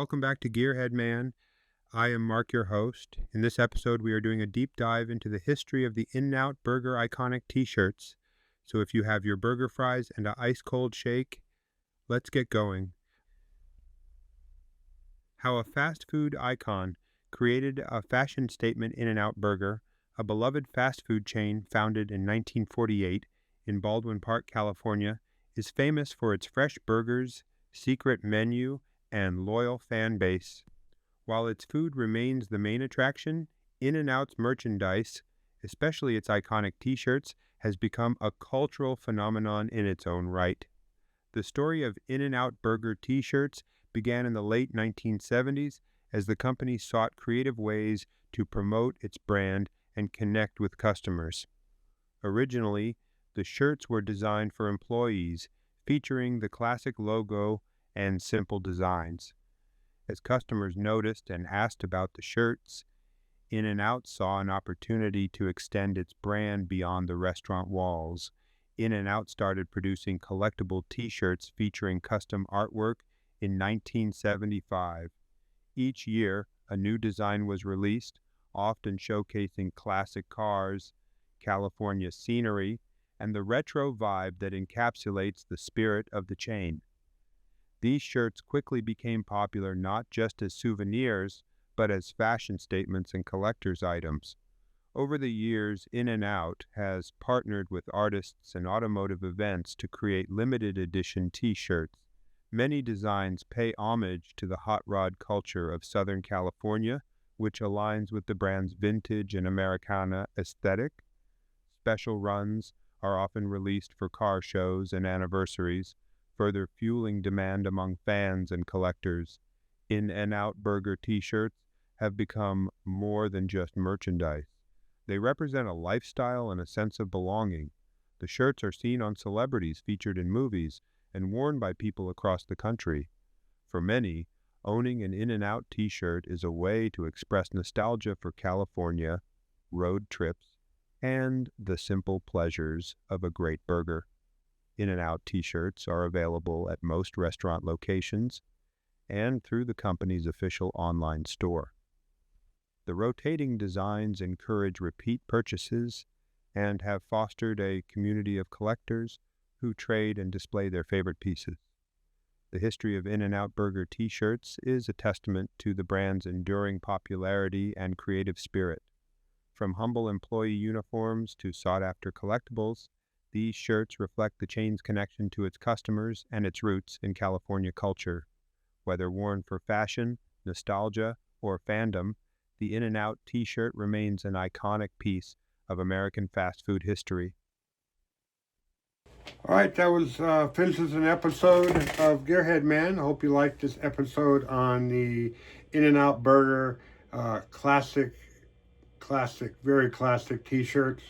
welcome back to Gearhead Man. I am Mark, your host. In this episode, we are doing a deep dive into the history of the In-N-Out Burger iconic t-shirts. So if you have your burger fries and an ice-cold shake, let's get going. How a fast food icon created a fashion statement In-N-Out Burger, a beloved fast food chain founded in 1948 in Baldwin Park, California, is famous for its fresh burgers, secret menu, and loyal fan base. While its food remains the main attraction, In-N-Out's merchandise, especially its iconic t-shirts, has become a cultural phenomenon in its own right. The story of In-N-Out Burger t-shirts began in the late 1970s as the company sought creative ways to promote its brand and connect with customers. Originally, the shirts were designed for employees, featuring the classic logo and simple designs. As customers noticed and asked about the shirts, In-N-Out saw an opportunity to extend its brand beyond the restaurant walls. In-N-Out started producing collectible t-shirts featuring custom artwork in 1975. Each year, a new design was released, often showcasing classic cars, California scenery, and the retro vibe that encapsulates the spirit of the chain. These shirts quickly became popular not just as souvenirs, but as fashion statements and collector's items. Over the years, In-N-Out has partnered with artists and automotive events to create limited edition t-shirts. Many designs pay homage to the hot rod culture of Southern California, which aligns with the brand's vintage and Americana aesthetic. Special runs are often released for car shows and anniversaries, further fueling demand among fans and collectors. In-N-Out Burger t-shirts have become more than just merchandise. They represent a lifestyle and a sense of belonging. The shirts are seen on celebrities featured in movies and worn by people across the country. For many, owning an In-N-Out t-shirt is a way to express nostalgia for California, road trips, and the simple pleasures of a great burger. In-N-Out t-shirts are available at most restaurant locations and through the company's official online store. The rotating designs encourage repeat purchases and have fostered a community of collectors who trade and display their favorite pieces. The history of In-N-Out Burger t-shirts is a testament to the brand's enduring popularity and creative spirit. From humble employee uniforms to sought-after collectibles, these shirts reflect the chain's connection to its customers and its roots in California culture. Whether worn for fashion, nostalgia, or fandom, the In-N-Out t-shirt remains an iconic piece of American fast food history. All right, that was finishes an episode of Gearhead Man. I hope you liked this episode on the In-N-Out Burger very classic t-shirts.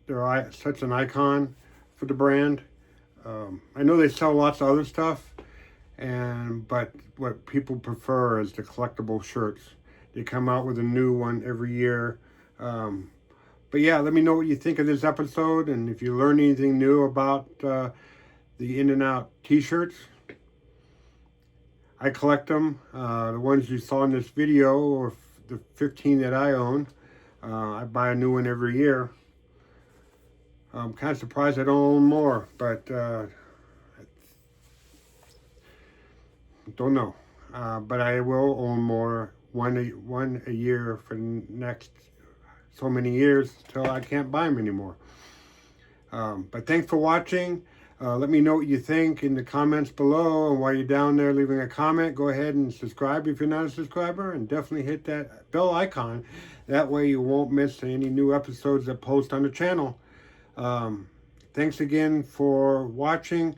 They're such an icon for the brand. I know they sell lots of other stuff, but what people prefer is the collectible shirts. They come out with a new one every year. But yeah, let me know what you think of this episode, and if you learn anything new about the In-N-Out t-shirts. I collect them. The ones you saw in this video, or the 15 that I own. I buy a new one every year. I'm kind of surprised I don't own more, but don't know. But I will own more, one a year for the next so many years till I can't buy them anymore. But thanks for watching. Let me know what you think in the comments below. And while you're down there leaving a comment, go ahead and subscribe if you're not a subscriber. And definitely hit that bell icon. That way you won't miss any new episodes that post on the channel. Thanks again for watching.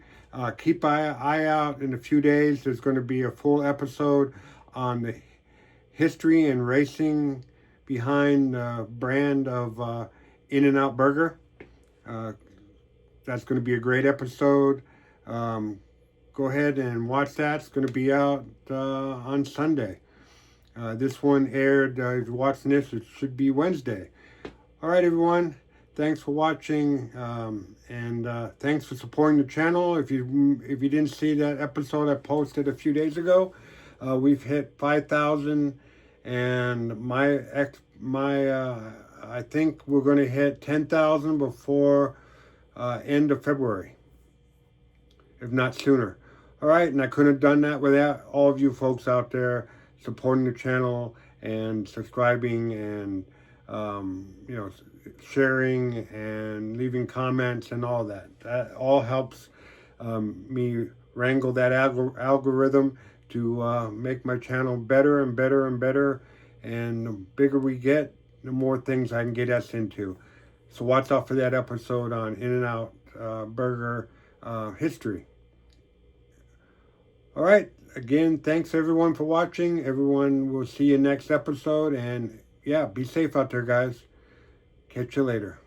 Keep an eye out in a few days. There's going to be a full episode on the history and racing behind the brand of In-N-Out Burger. That's going to be a great episode. Go ahead and watch that. It's going to be out on Sunday. This one aired, if you're watching this, it should be Wednesday. All right, everyone. Thanks for watching, and thanks for supporting the channel. If you didn't see that episode I posted a few days ago, we've hit 5,000, and I think we're going to hit 10,000 before end of February, if not sooner. All right, and I couldn't have done that without all of you folks out there supporting the channel and subscribing and sharing and leaving comments and all that. That all helps me wrangle that algorithm to make my channel better and better and better. And the bigger we get, the more things I can get us into. So watch out for that episode on In-N-Out Burger history. All right. Again, thanks everyone for watching. Everyone, will see you next episode. And yeah, be safe out there, guys. Catch you later.